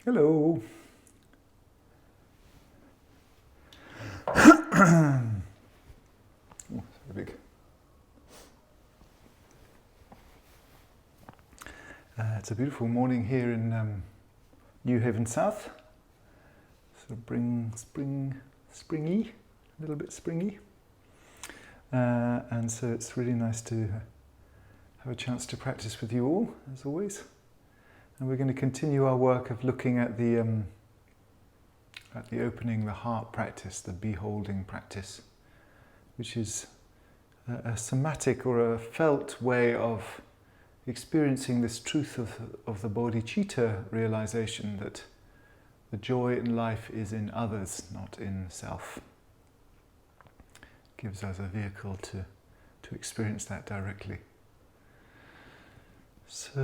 Hello. Oh, so big. It's a beautiful morning here in New Haven South. Sort of springy, a little bit springy. And so it's really nice to have a chance to practice with you all, as always. And we're going to continue our work of looking at the opening the heart practice, the beholding practice, which is a somatic or a felt way of experiencing this truth of the bodhicitta realization that the joy in life is in others, not in self. It gives us a vehicle to experience that directly. So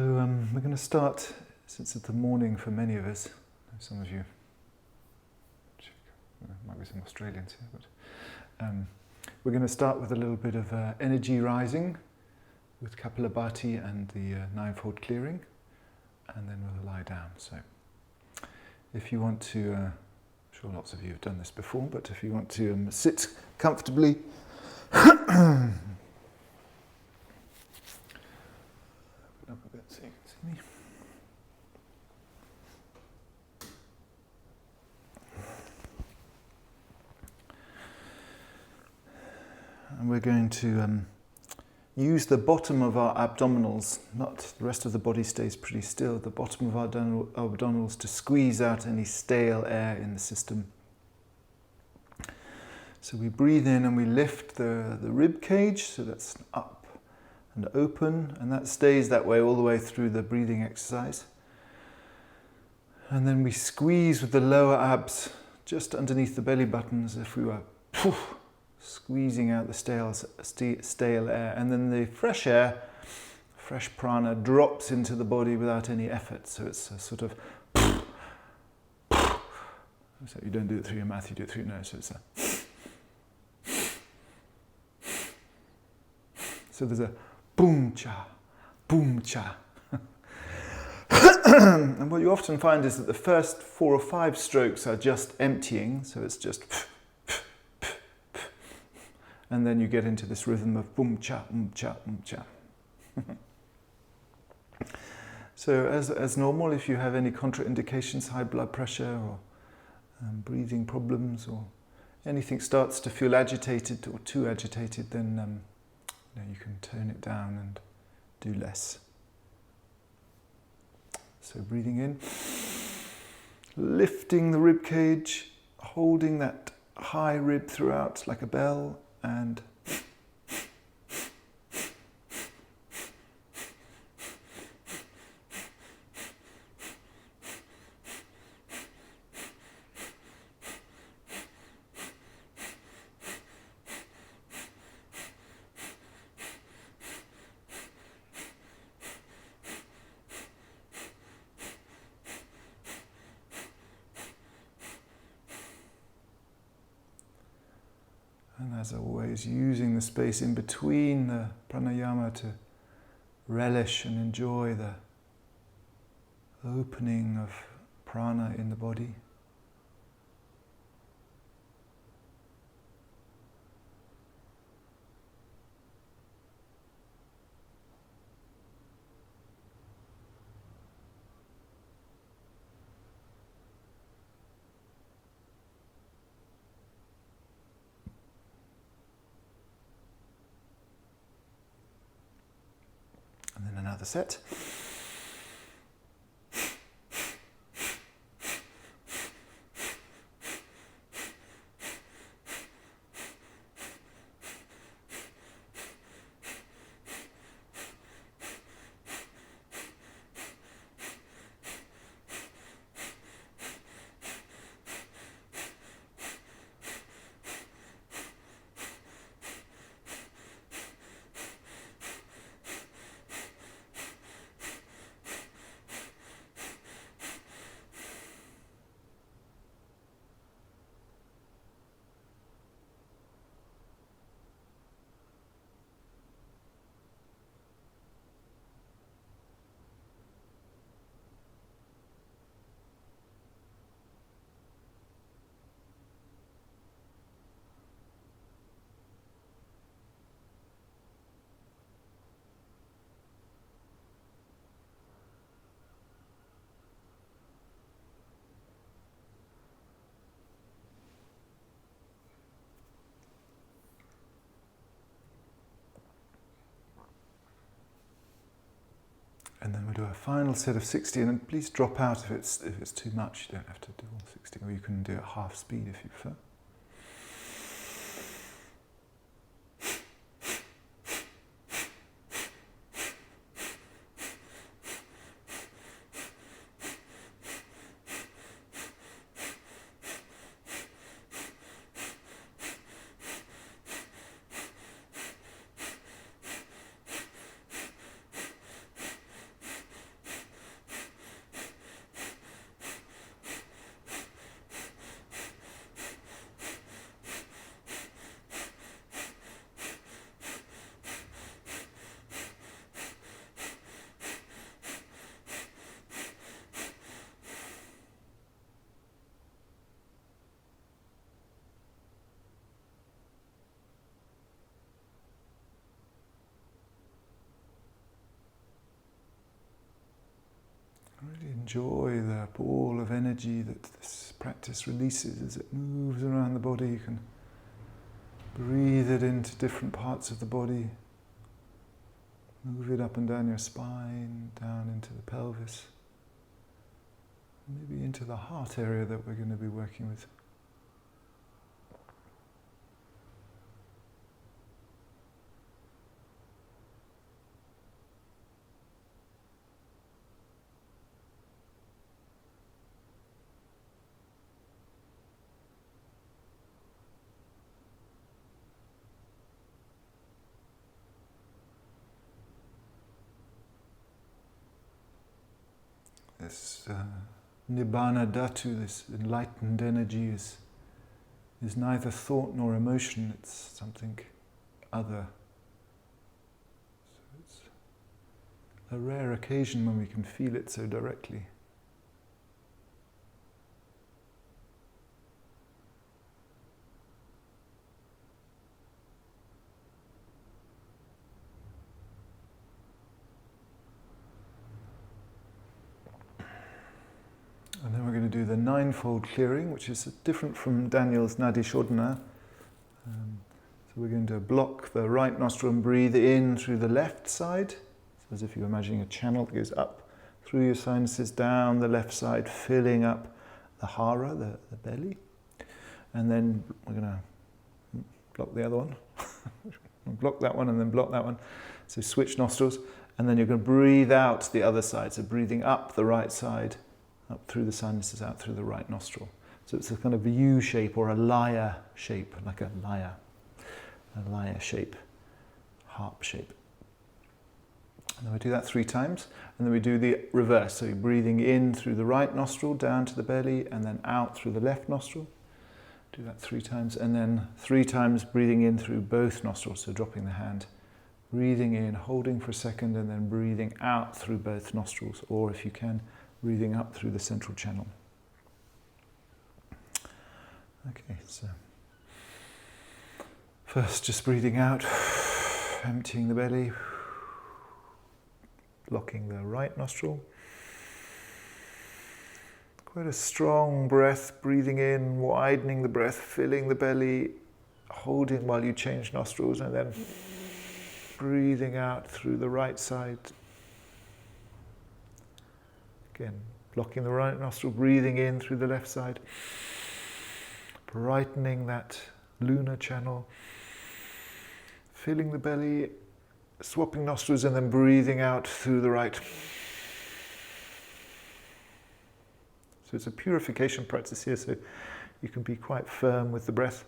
we're going to start, since it's the morning for many of us, some of you, there might be some Australians here, but we're going to start with a little bit of energy rising with kabalabati and the ninefold clearing, and then we'll lie down. So if you want to, I'm sure lots of you have done this before, but if you want to sit comfortably, up a bit so you can see me. And we're going to use the bottom of our abdominals, not the rest of the body stays pretty still, the bottom of our abdominals to squeeze out any stale air in the system. So we breathe in and we lift the rib cage, so that's up and open, and that stays that way all the way through the breathing exercise. And then we squeeze with the lower abs just underneath the belly button as if we were squeezing out the stale air, and then the fresh air, fresh prana, drops into the body without any effort. So it's a sort of so you don't do it through your mouth, you do it through your nose. So it's so there's a boom cha, boom cha. And what you often find is that the first 4 or 5 strokes are just emptying, so it's just, and then you get into this rhythm of boom cha, cha, cha. So as normal, if you have any contraindications, high blood pressure or breathing problems, or anything starts to feel agitated or too agitated, then you can tone it down and do less. So breathing in, lifting the rib cage, holding that high rib throughout like a bell, and as always, using the space in between the pranayama to relish and enjoy the opening of prana in the body. And then another set. a final set of 60, and then please drop out if it's too much. You don't have to do all 60, or you can do it half speed if you prefer. Really enjoy the ball of energy that this practice releases as it moves around the body. You can breathe it into different parts of the body. Move it up and down your spine, down into the pelvis, maybe into the heart area that we're going to be working with. This nibbana dhatu, this enlightened energy, is neither thought nor emotion, it's something other. So it's a rare occasion when we can feel it so directly. And then we're going to do the ninefold clearing, which is different from Daniel's Nadi Shodhana. So we're going to block the right nostril and breathe in through the left side. So as if you're imagining a channel that goes up through your sinuses, down the left side, filling up the hara, the belly. And then we're going to block the other one. Block that one and then block that one. So switch nostrils. And then you're going to breathe out the other side. So breathing up the right side, up through the sinuses, out through the right nostril. So it's a kind of U shape or a lyre shape, like a lyre shape, harp shape. And then we do that 3 times, and then we do the reverse. So you're breathing in through the right nostril, down to the belly, and then out through the left nostril. Do that 3 times, and then 3 times breathing in through both nostrils, so dropping the hand. Breathing in, holding for a second, and then breathing out through both nostrils, or if you can, breathing up through the central channel. Okay, so first just breathing out, emptying the belly, blocking the right nostril. Quite a strong breath, breathing in, widening the breath, filling the belly, holding while you change nostrils, and then breathing out through the right side. Again, blocking the right nostril, breathing in through the left side, brightening that lunar channel, filling the belly, swapping nostrils, and then breathing out through the right. So it's a purification practice here, so you can be quite firm with the breath.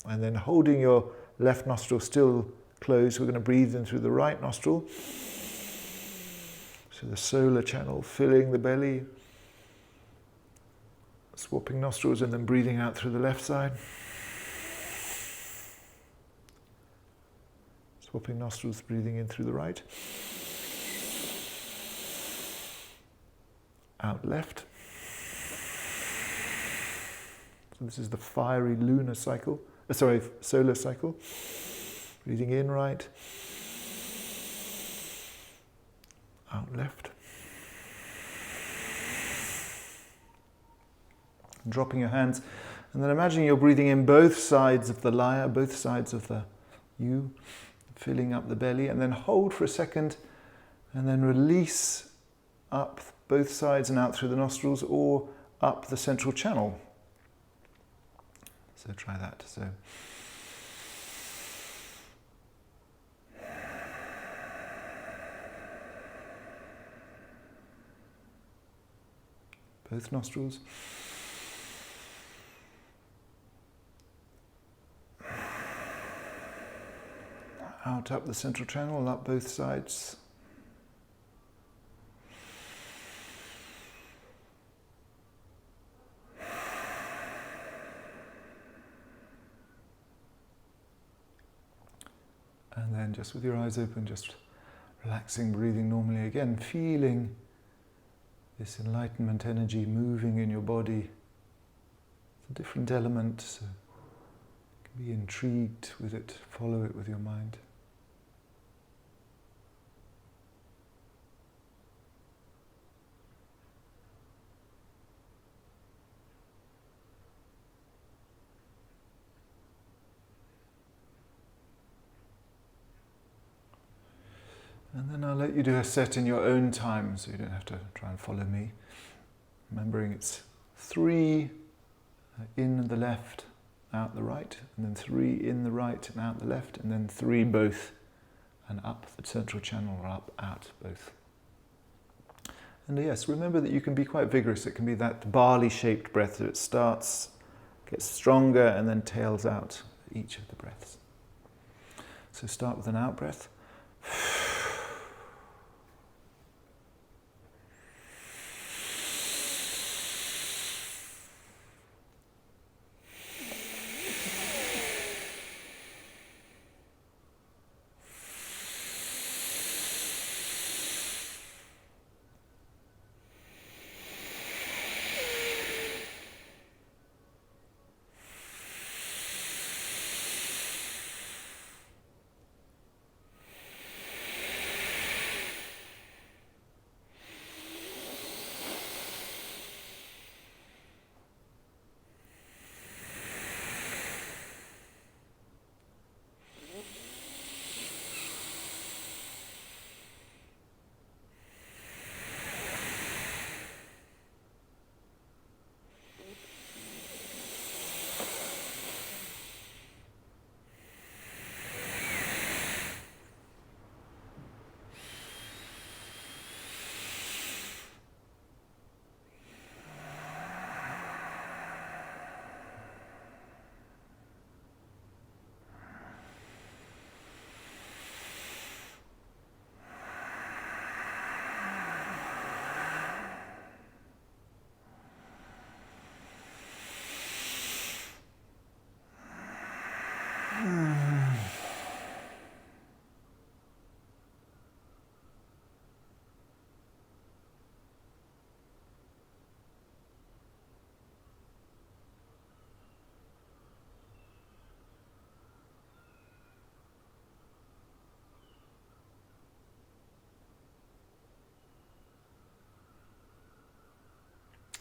And then holding your left nostril still closed, we're going to breathe in through the right nostril. So the solar channel, filling the belly, swapping nostrils, and then breathing out through the left side. Swapping nostrils, breathing in through the right. Out left. So this is the fiery lunar cycle. Solar cycle. Breathing in right. Out left. Dropping your hands And then imagine you're breathing in both sides of the laya, both sides of the U, filling up the belly, and then hold for a second, and then release up both sides and out through the nostrils or up the central channel. So try that. So both nostrils. Out up the central channel, up both sides. And then just with your eyes open, just relaxing, breathing normally again, feeling this enlightenment energy moving in your body. It's a different element, so you can be intrigued with it, follow it with your mind. And then I'll let you do a set in your own time, so you don't have to try and follow me. Remembering it's 3 in the left, out the right, and then 3 in the right and out the left, and then 3 both, and up the central channel or up, out both. And yes, remember that you can be quite vigorous. It can be that barley-shaped breath. So it starts, gets stronger, and then tails out each of the breaths. So start with an out breath.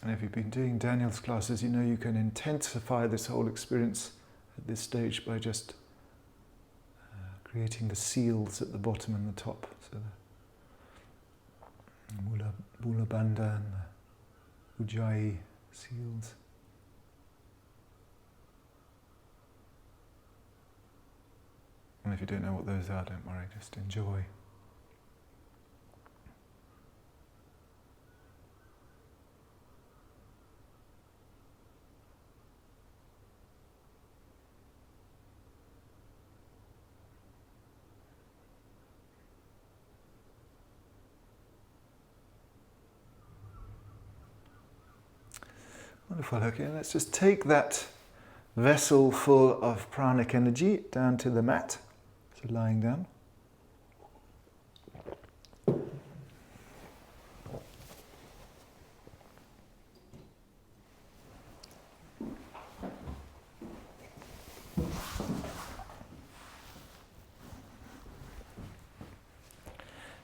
And if you've been doing Daniel's classes, you know you can intensify this whole experience at this stage by just creating the seals at the bottom and the top. So the Mula Bandha and the Ujjayi seals. And if you don't know what those are, don't worry, just enjoy. Wonderful, okay, let's just take that vessel full of pranic energy down to the mat. So lying down.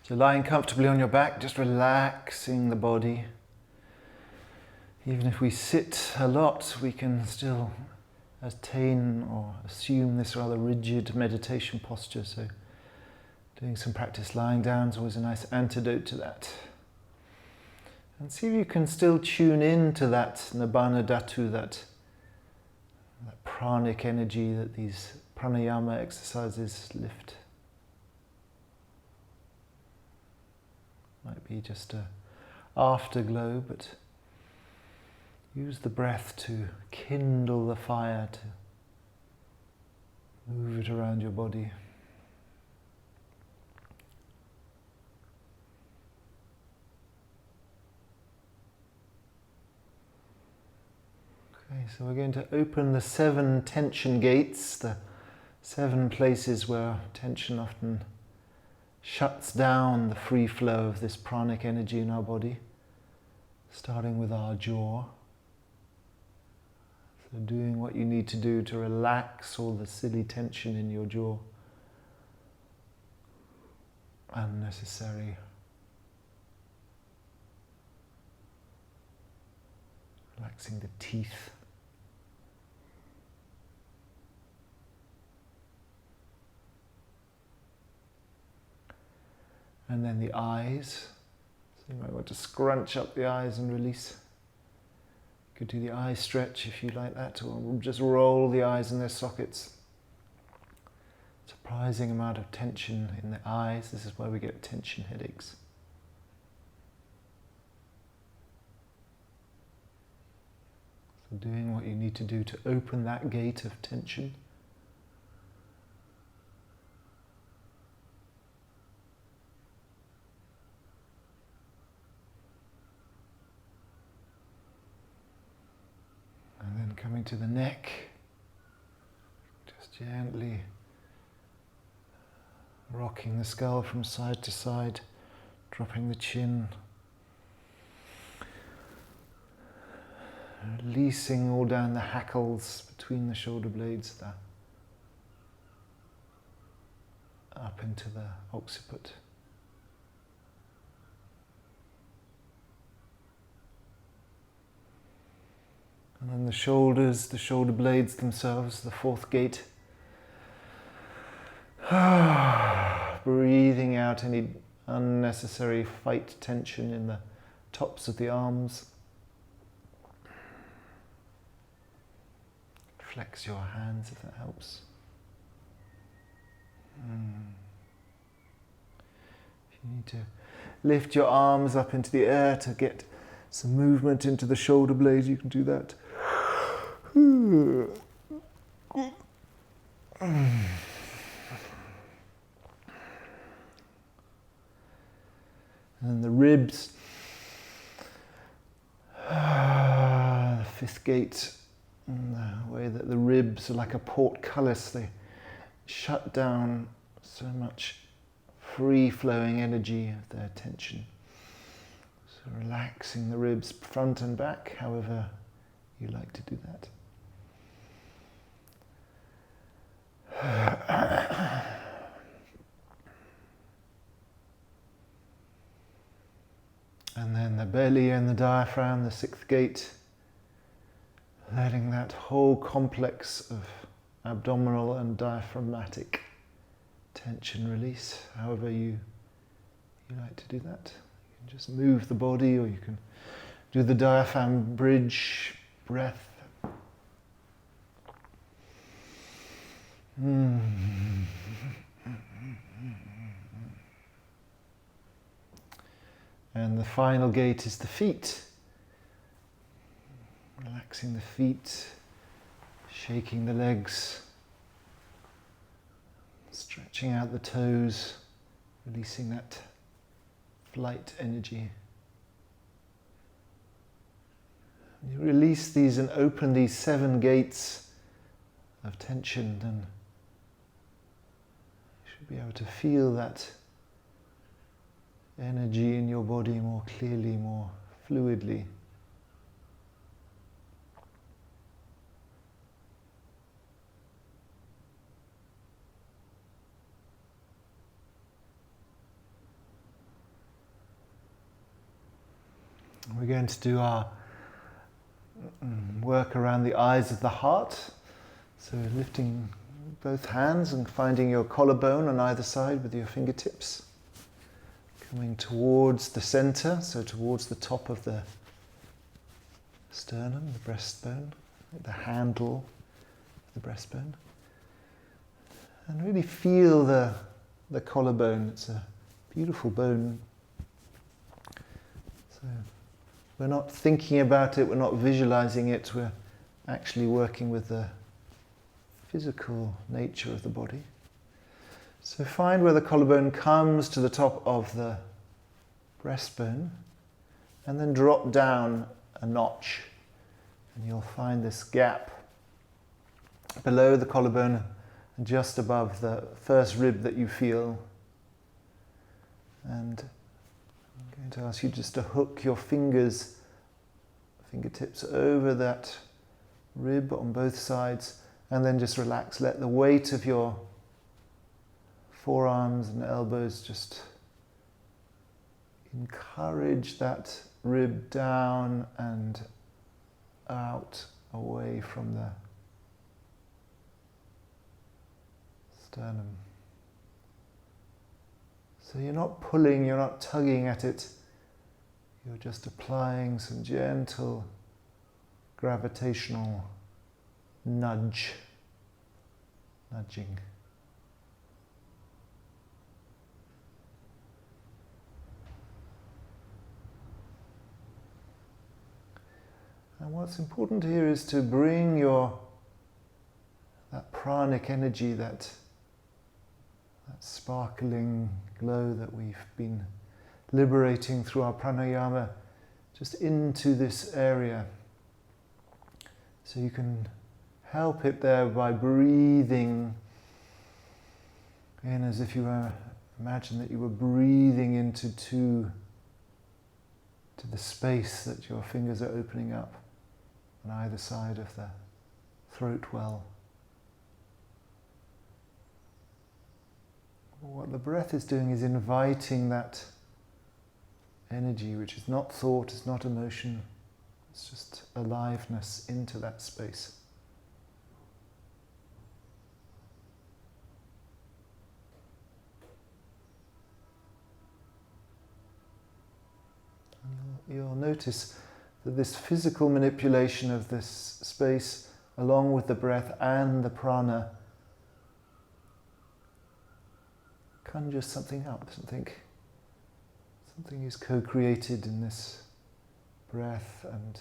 So lying comfortably on your back, just relaxing the body. Even if we sit a lot, we can still attain or assume this rather rigid meditation posture. So doing some practice lying down is always a nice antidote to that. And see if you can still tune in to that nibbana dhatu, that pranic energy that these pranayama exercises lift. Might be just a afterglow, but use the breath to kindle the fire, to move it around your body. Okay, so we're going to open the 7 tension gates, the 7 places where tension often shuts down the free flow of this pranic energy in our body, starting with our jaw. So doing what you need to do to relax all the silly tension in your jaw, unnecessary. Relaxing the teeth. And then the eyes. So you might want to scrunch up the eyes and release. You could do the eye stretch if you like that, or just roll the eyes in their sockets. Surprising amount of tension in the eyes. This is why we get tension headaches. So doing what you need to do to open that gate of tension. And then coming to the neck, just gently rocking the skull from side to side, dropping the chin, releasing all down the hackles between the shoulder blades, up into the occiput. And then the shoulders, the shoulder blades themselves, the 4th gate. Breathing out any unnecessary fight tension in the tops of the arms. Flex your hands if that helps. If you need to lift your arms up into the air to get some movement into the shoulder blades, you can do that. And then the ribs, the 5th gate, the way that the ribs are like a portcullis, they shut down so much free-flowing energy of their tension. So relaxing the ribs front and back, however you like to do that. And then the belly and the diaphragm, the 6th gate, letting that whole complex of abdominal and diaphragmatic tension release, however you like to do that. You can just move the body, or you can do the diaphragm bridge breath. And the final gate is the feet. Relaxing the feet, shaking the legs, stretching out the toes, releasing that flight energy. You release these and open these 7 gates of tension, then you should be able to feel that energy in your body more clearly, more fluidly. We're going to do our work around the eyes of the heart. So lifting both hands and finding your collarbone on either side with your fingertips. Coming towards the center, so towards the top of the sternum, the breastbone, the handle of the breastbone. And really feel the collarbone. It's a beautiful bone. So we're not thinking about it, we're not visualizing it, we're actually working with the physical nature of the body. So find where the collarbone comes to the top of the breastbone and then drop down a notch. And you'll find this gap below the collarbone and just above the first rib that you feel. And I'm going to ask you just to hook your fingertips over that rib on both sides and then just relax. Let the weight of your forearms and elbows just encourage that rib down and out, away from the sternum. So you're not pulling, you're not tugging at it, you're just applying some gentle gravitational nudging. And what's important here is to bring that pranic energy, that sparkling glow that we've been liberating through our pranayama, just into this area. So you can help it there by breathing in as if you were, imagine that you were breathing into the space that your fingers are opening up on either side of the throat well. What the breath is doing is inviting that energy, which is not thought, it's not emotion, it's just aliveness into that space. And you'll notice that this physical manipulation of this space, along with the breath and the prana, conjures something up, something is co-created in this breath and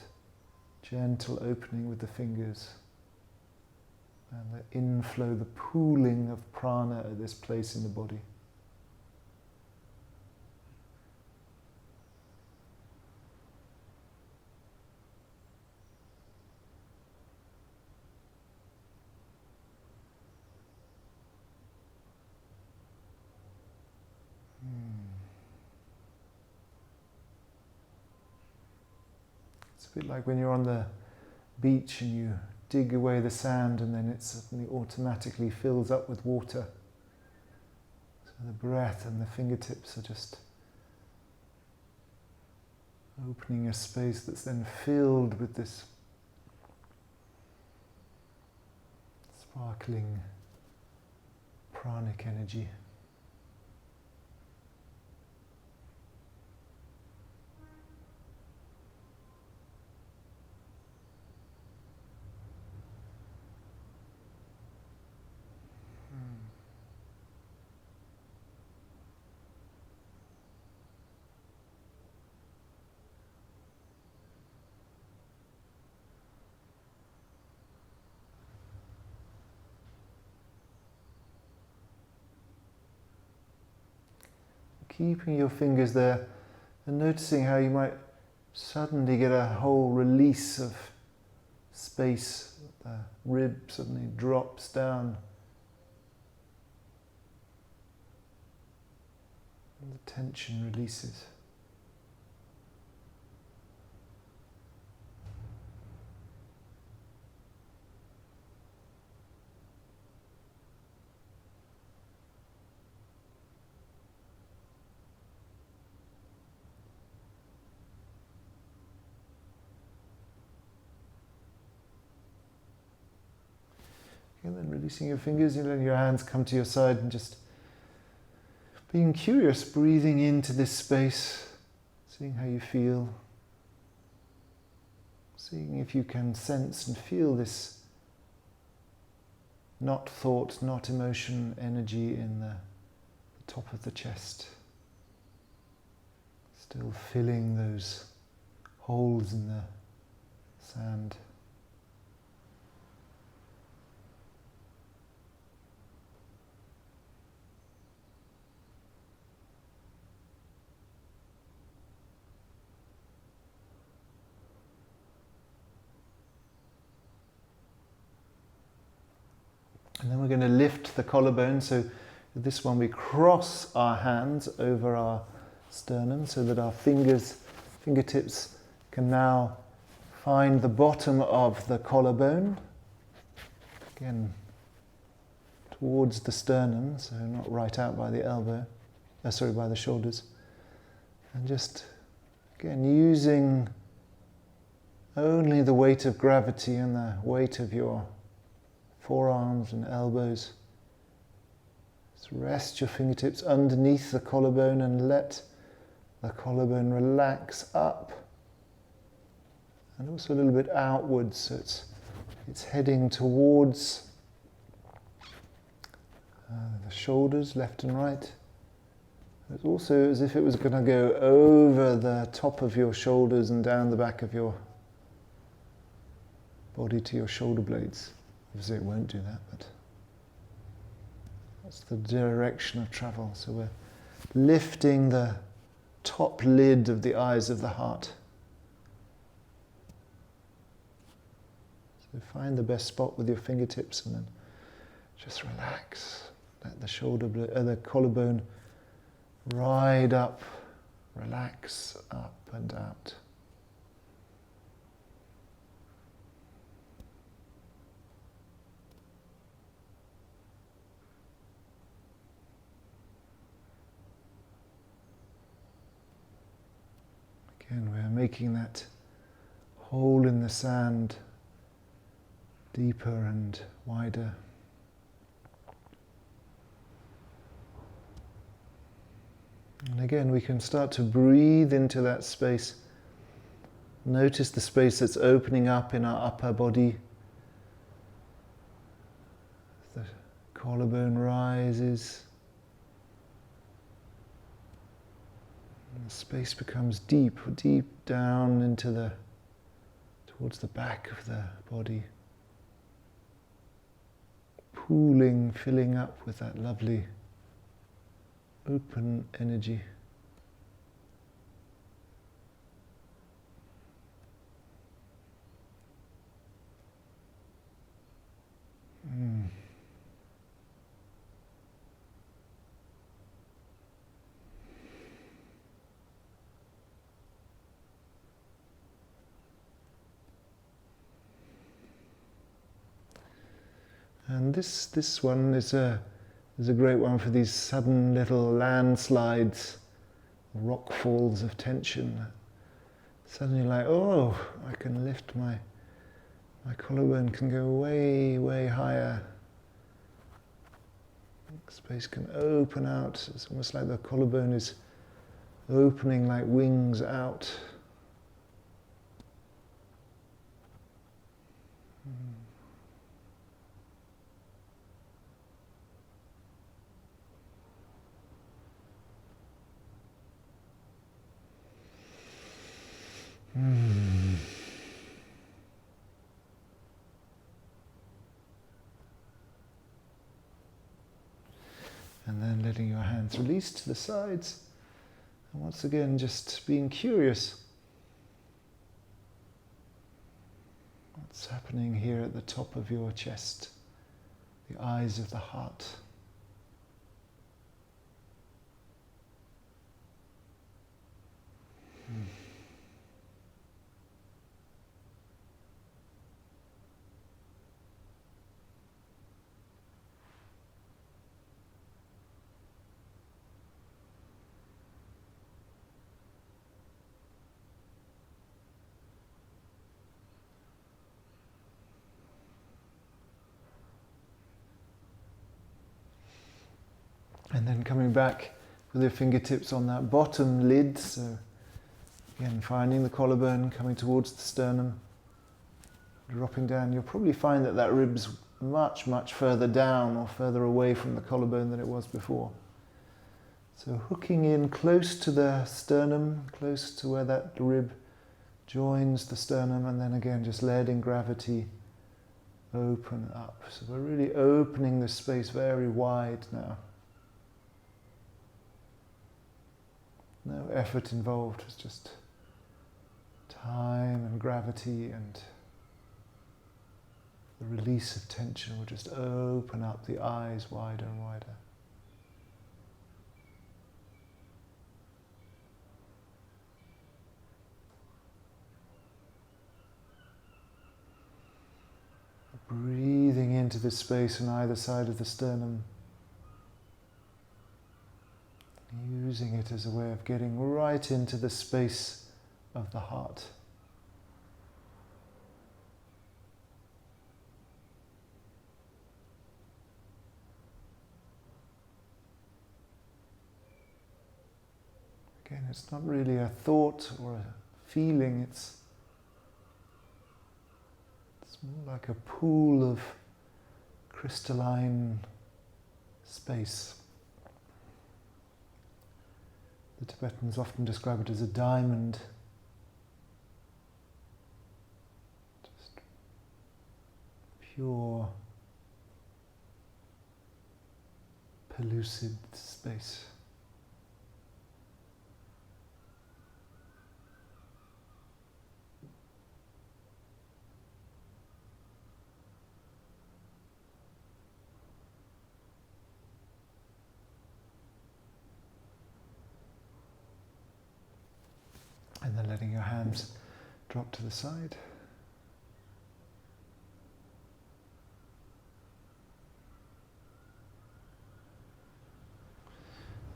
gentle opening with the fingers and the inflow, the pooling of prana at this place in the body. It's a bit like when you're on the beach and you dig away the sand and then it suddenly automatically fills up with water. So the breath and the fingertips are just opening a space that's then filled with this sparkling pranic energy. Keeping your fingers there and noticing how you might suddenly get a whole release of space. The rib suddenly drops down. And the tension releases. And then releasing your fingers, you letting your hands come to your side and just being curious, breathing into this space, seeing how you feel, seeing if you can sense and feel this not thought, not emotion energy in the top of the chest. Still filling those holes in the sand. And then we're going to lift the collarbone. So this one we cross our hands over our sternum so that our fingertips can now find the bottom of the collarbone. Again, towards the sternum, so not right out by the by the shoulders. And just, again, using only the weight of gravity and the weight of your forearms and elbows. Just rest your fingertips underneath the collarbone and let the collarbone relax up and also a little bit outwards, so it's heading towards the shoulders, left and right. It's also as if it was going to go over the top of your shoulders and down the back of your body to your shoulder blades. Obviously it won't do that, but that's the direction of travel. So we're lifting the top lid of the eyes of the heart. So find the best spot with your fingertips and then just relax. Let the collarbone ride up, relax up and out. Again, we're making that hole in the sand deeper and wider. And again, we can start to breathe into that space. Notice the space that's opening up in our upper body. The collarbone rises. The space becomes deep down into towards the back of the body, pooling, filling up with that lovely open energy. And this one is a great one for these sudden little landslides, rock falls of tension. Suddenly like, oh, I can lift my collarbone can go way, way higher. Space can open out. It's almost like the collarbone is opening like wings out. And then letting your hands release to the sides. And once again, just being curious. What's happening here at the top of your chest? The eyes of the heart. coming back with your fingertips on that bottom lid. So again, finding the collarbone, coming towards the sternum, dropping down. You'll probably find that that rib's much, much further down or further away from the collarbone than it was before. So hooking in close to the sternum, close to where that rib joins the sternum, and then again just letting gravity open up. So we're really opening the space very wide now. No effort involved, it's just time and gravity and the release of tension will just open up the eyes wider and wider. Breathing into the space on either side of the sternum, using it as a way of getting right into the space of the heart. Again, it's not really a thought or a feeling, it's more like a pool of crystalline space. The Tibetans often describe it as a diamond. Just pure, pellucid space. And then letting your hands drop to the side.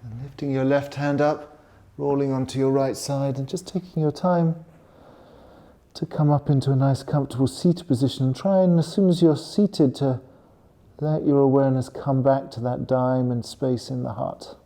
And lifting your left hand up, rolling onto your right side, and just taking your time to come up into a nice comfortable seated position. And try and, as soon as you're seated, to let your awareness come back to that diamond space in the heart.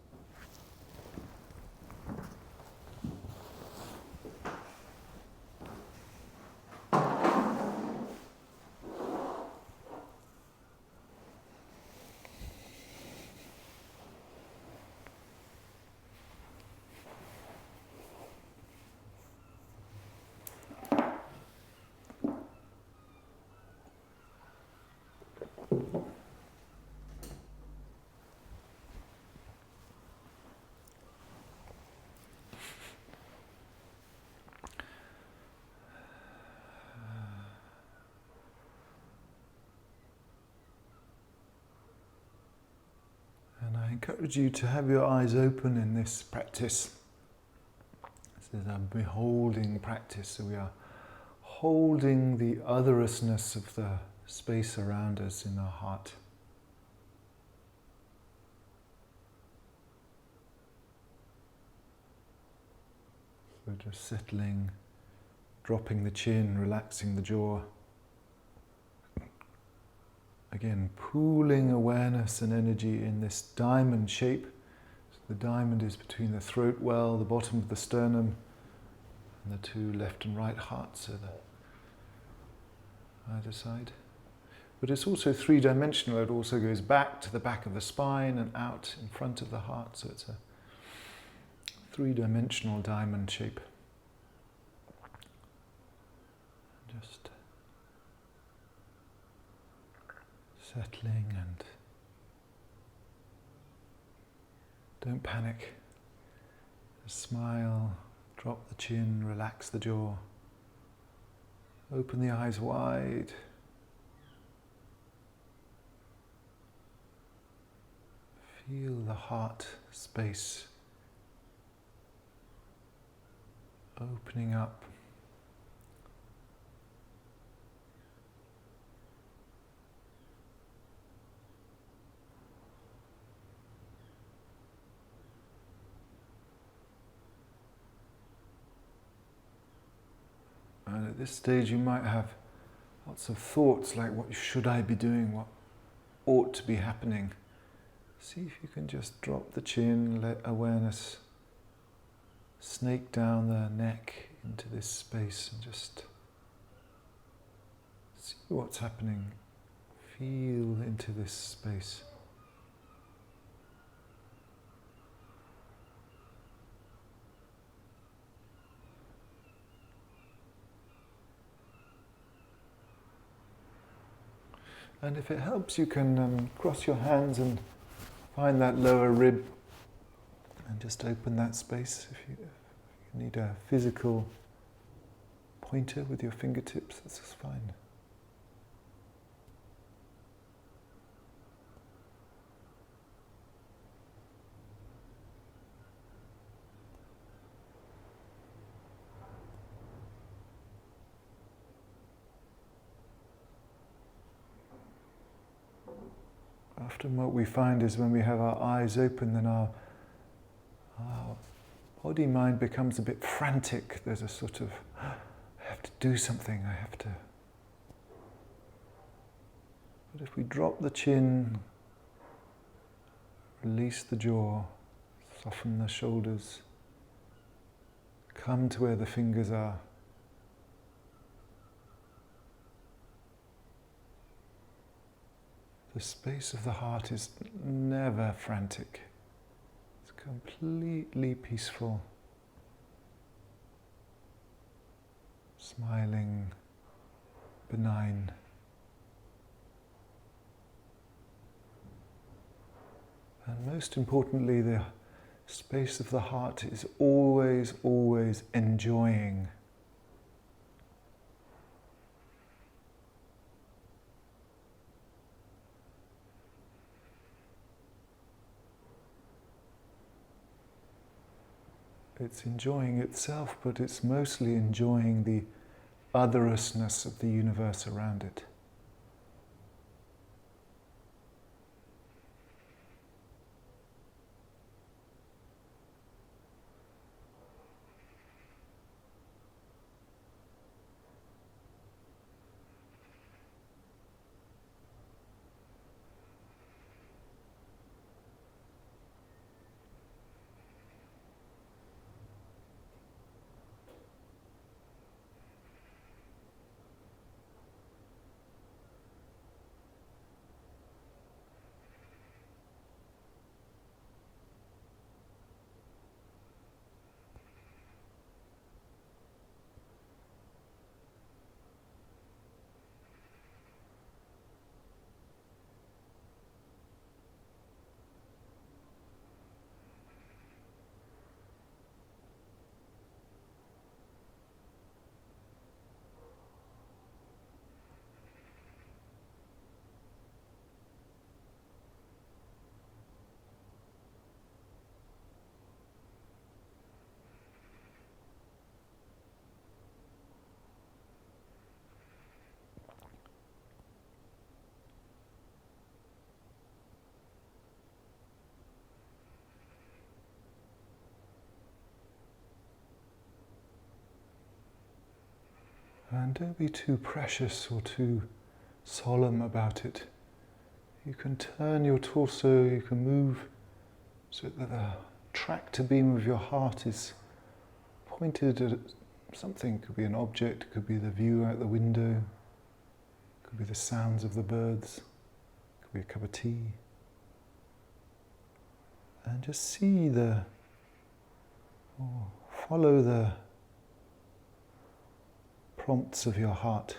And I encourage you to have your eyes open in this practice. This is a beholding practice, so we are holding the otherousness of the space around us in our heart. So just settling, dropping the chin, relaxing the jaw. Again, pooling awareness and energy in this diamond shape. So the diamond is between the throat well, the bottom of the sternum, and the two left and right hearts, so either side. But it's also three-dimensional. It also goes back to the back of the spine and out in front of the heart. So it's a three-dimensional diamond shape. Just settling, and don't panic. Just smile, drop the chin, relax the jaw. Open the eyes wide. Feel the heart space opening up. And at this stage you might have lots of thoughts like, what should I be doing? What ought to be happening? See if you can just drop the chin, let awareness snake down the neck into this space and just see what's happening. Feel into this space. And if it helps, you can cross your hands and find that lower rib and just open that space. If you need a physical pointer with your fingertips, that's just fine. Often what we find is when we have our eyes open, then our body-mind becomes a bit frantic. There's a sort of, I have to do something, I have to. But if we drop the chin, release the jaw, soften the shoulders, come to where the fingers are. The space of the heart is never frantic. It's completely peaceful, smiling, benign. And most importantly, the space of the heart is always, always enjoying. It's enjoying itself, but it's mostly enjoying the otherousness of the universe around it. And don't be too precious or too solemn about it. You can turn your torso, you can move so that the tractor beam of your heart is pointed at something. It could be an object, it could be the view out the window, it could be the sounds of the birds, it could be a cup of tea. And just see follow the prompts of your heart.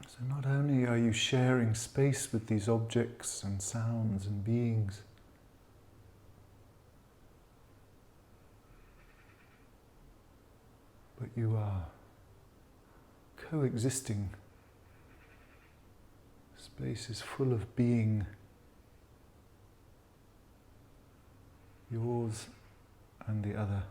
So not only are you sharing space with these objects and sounds and beings, but you are coexisting. Space is full of being, yours and the other.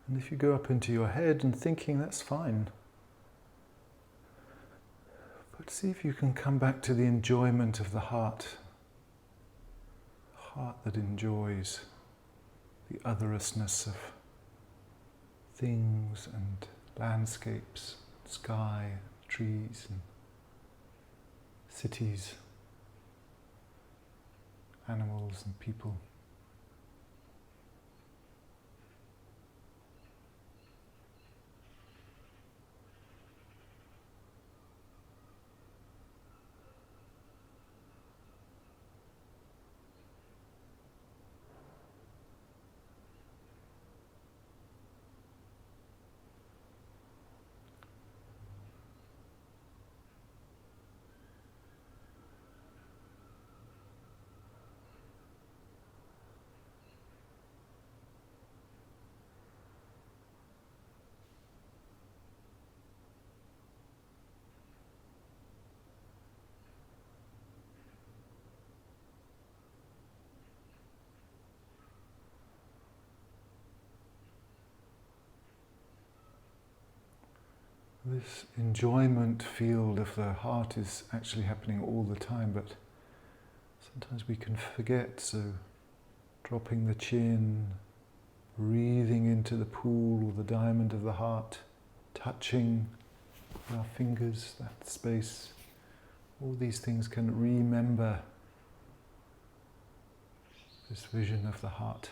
And if you go up into your head and thinking, that's fine. But see if you can come back to the enjoyment of the heart. The heart that enjoys the otherousness of things and landscapes, sky, trees and cities, animals and people. This enjoyment field of the heart is actually happening all the time, but sometimes we can forget, so dropping the chin, breathing into the pool or the diamond of the heart, touching our fingers, that space, all these things can remember this vision of the heart.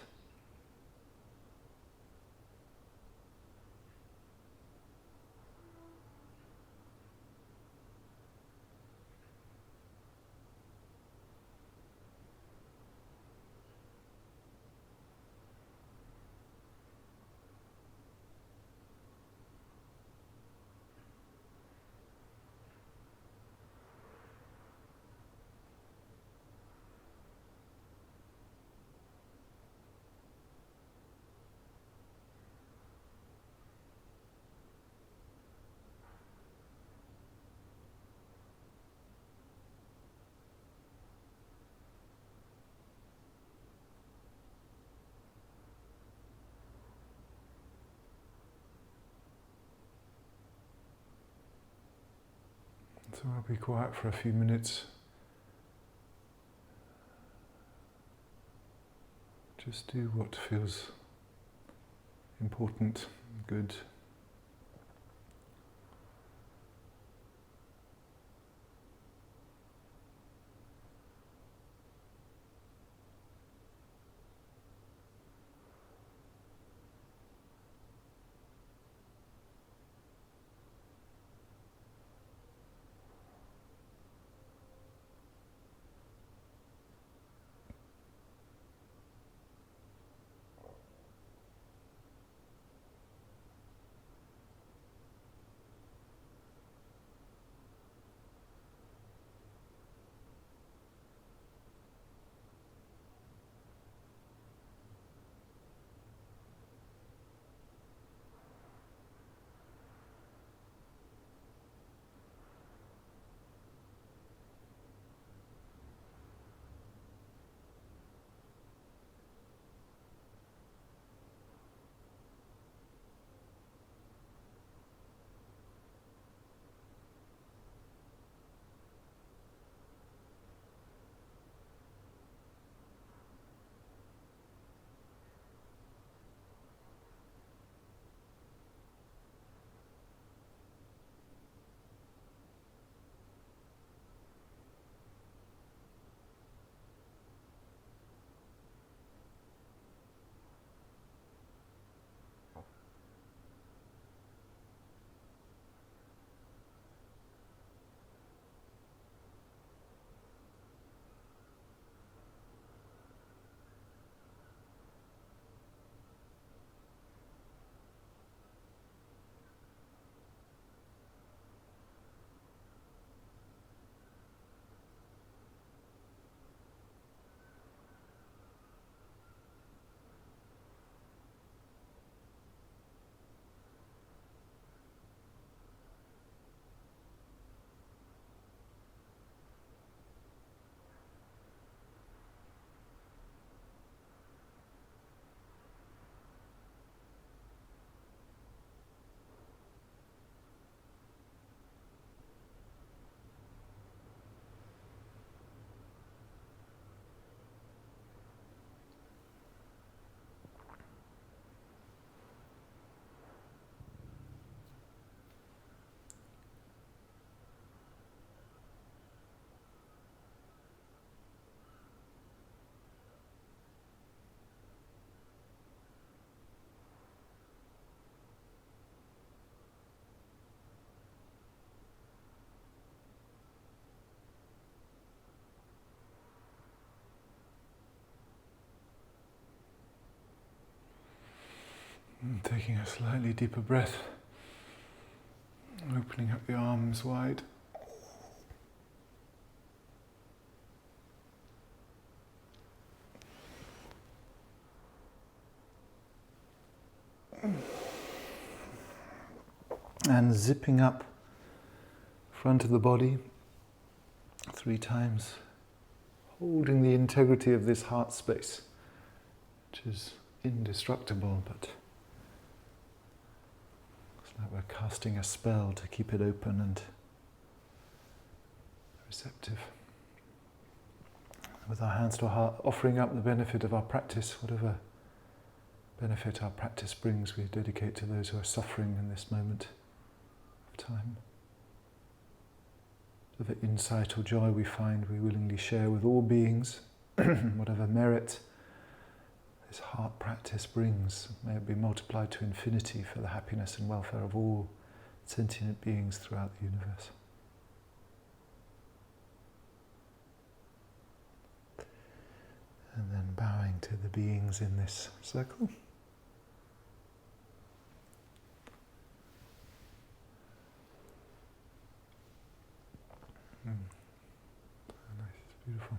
So I'll be quiet for a few minutes. Just do what feels important, good. And taking a slightly deeper breath, opening up the arms wide. And zipping up front of the body 3 times, holding the integrity of this heart space, which is indestructible, but it's like we're casting a spell to keep it open and receptive. With our hands to our heart, offering up the benefit of our practice, whatever benefit our practice brings, we dedicate to those who are suffering in this moment of time. Whatever insight or joy we find, we willingly share with all beings. Whatever merit this heart practice brings, may it be multiplied to infinity for the happiness and welfare of all sentient beings throughout the universe. And then bowing to the beings in this circle. So nice, it's beautiful.